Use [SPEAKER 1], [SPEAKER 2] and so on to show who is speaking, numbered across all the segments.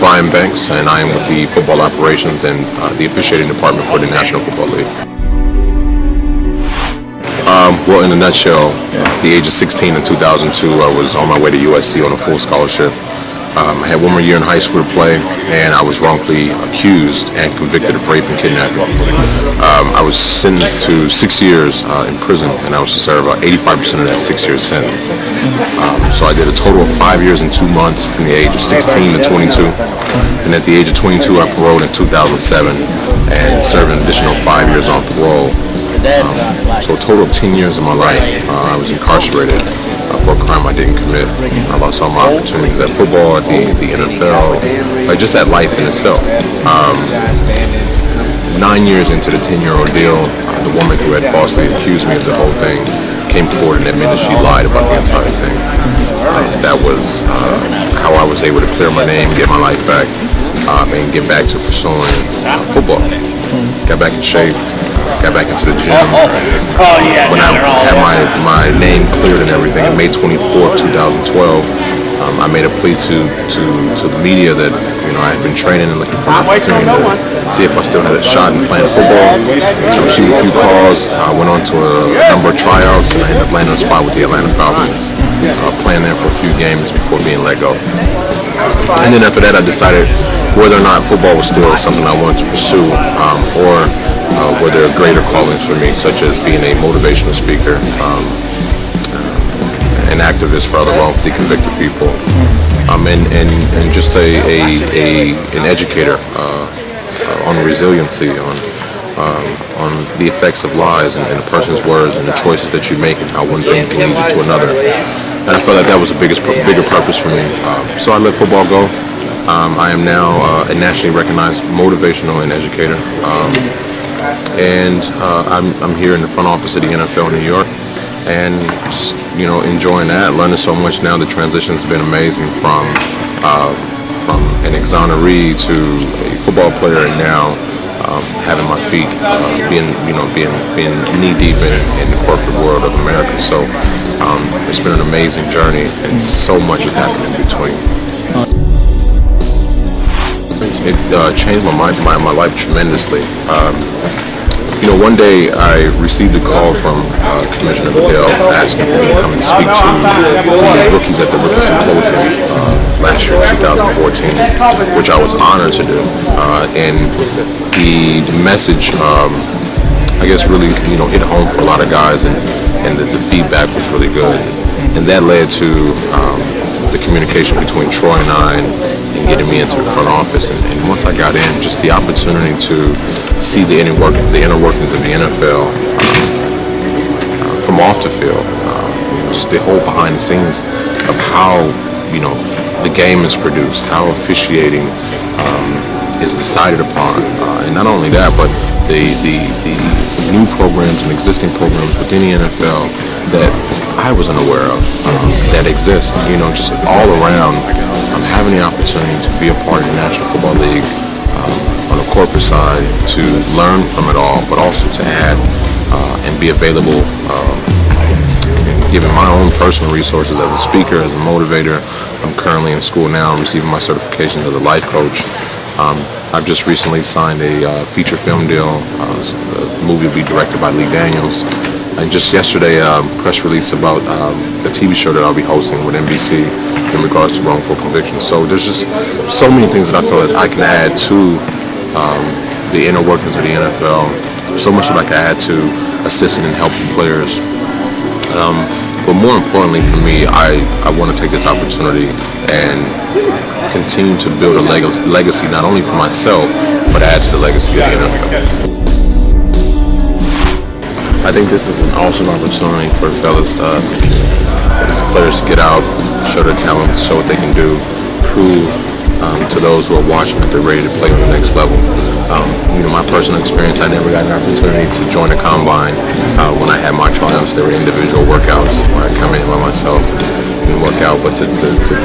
[SPEAKER 1] Brian Banks, and I am with the football operations and the officiating department for the National Football League. Well, in a nutshell, at the age of 16 in 2002, I was on my way to USC on a full scholarship. I had one more year in high school to play, and I was wrongfully accused and convicted of rape and kidnapping. I was sentenced to 6 years in prison, and I was to serve 85% of that 6-year sentence. So I did a total of 5 years and 2 months from the age of 16 to 22. And at the age of 22, I paroled in 2007 and served an additional 5 years on parole. So a total of 10 years of my life, I was incarcerated for a crime I didn't commit. I lost all my opportunities at football, at the NFL, just at life in itself. 9 years into the 10-year ordeal, the woman who had falsely accused me of the whole thing came forward and admitted she lied about the entire thing. That was how I was able to clear my name, get my life back, and get back to pursuing football. Got back in shape, got back into the gym. When I had my name cleared and everything, on May 24th, 2012, I made a plea to the media that I had been training and looking for an opportunity to see if I still had a shot in playing football. I received a few calls. I went on to a number of tryouts, and I ended up landing a spot with the Atlanta Falcons, playing there for a few games before being let go. And then after that, I decided whether or not football was still something I wanted to pursue, or were there greater callings for me, such as being a motivational speaker, an activist for other wrongfully convicted people, and just an educator on resiliency, on the effects of lies and a person's words and the choices that you make and how one thing can lead you to another. And I felt like that was the bigger purpose for me. So I let football go. I am now a nationally recognized motivational and educator, and I'm here in the front office of the NFL in New York, and just enjoying that, learning so much now. The transition's been amazing from an exoneree to a football player, and now having my feet being knee deep in the corporate world of America. So it's been an amazing journey, and so much has happened in between. It changed my life tremendously. One day I received a call from Commissioner Goodell asking me to come and speak to the rookies at the Rookie Symposium last year, 2014, which I was honored to do. And the message, I guess, really hit home for a lot of guys, and the feedback was really good. And that led to the communication between Troy and I, and getting me into the front office. And once I got in, just the opportunity to see the inner workings of the NFL from off the field, just the whole behind the scenes of how the game is produced, how officiating is decided upon, and not only that, but the new programs and existing programs within the NFL that I was unaware of that exist. Just all around, having the opportunity to be a part of the National Football League on the corporate side, to learn from it all, but also to add and be available, giving my own personal resources as a speaker, as a motivator. I'm currently in school now, receiving my certification as a life coach. I've just recently signed a feature film deal. The movie will be directed by Lee Daniels. And just yesterday, press release about a TV show that I'll be hosting with NBC in regards to wrongful convictions. So there's just so many things that I feel that I can add to the inner workings of the NFL. So much that I can add to assisting and helping players. But more importantly for me, I want to take this opportunity and continue to build a legacy not only for myself, but add to the legacy of the NFL. I think this is an awesome opportunity for fellas, players to get out, show their talents, show what they can do, prove to those who are watching that they're ready to play on the next level. My personal experience, I never got an opportunity to join a combine when I had my tryouts. There were individual workouts where I come in by myself and work out, but to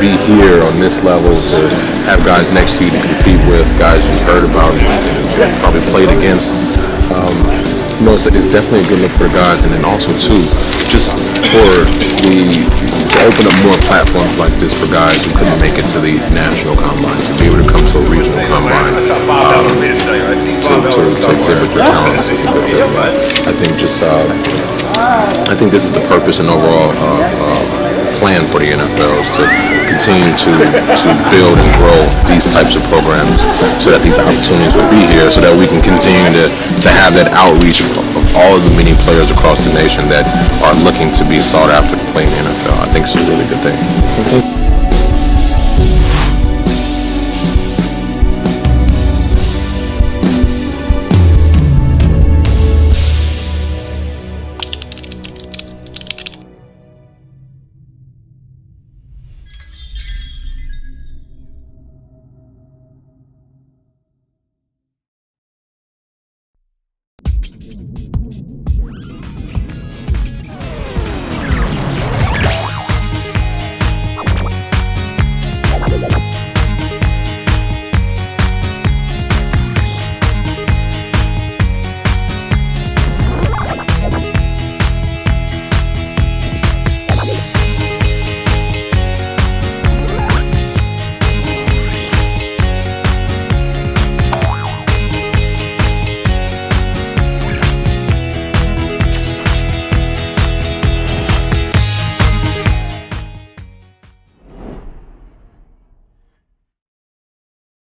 [SPEAKER 1] be here on this level, to have guys next to you to compete with, guys you've heard about, and probably played against, It's definitely a good look for the guys, and then also too, just for to open up more platforms like this for guys who couldn't make it to the national combine, to be able to come to a regional combine, to exhibit their talents is a good thing. I think this is the purpose and overall plan for the NFL is to continue to build and grow these types of programs so that these opportunities will be here, so that we can continue to have that outreach of all of the many players across the nation that are looking to be sought after to play in the NFL. I think it's a really good thing.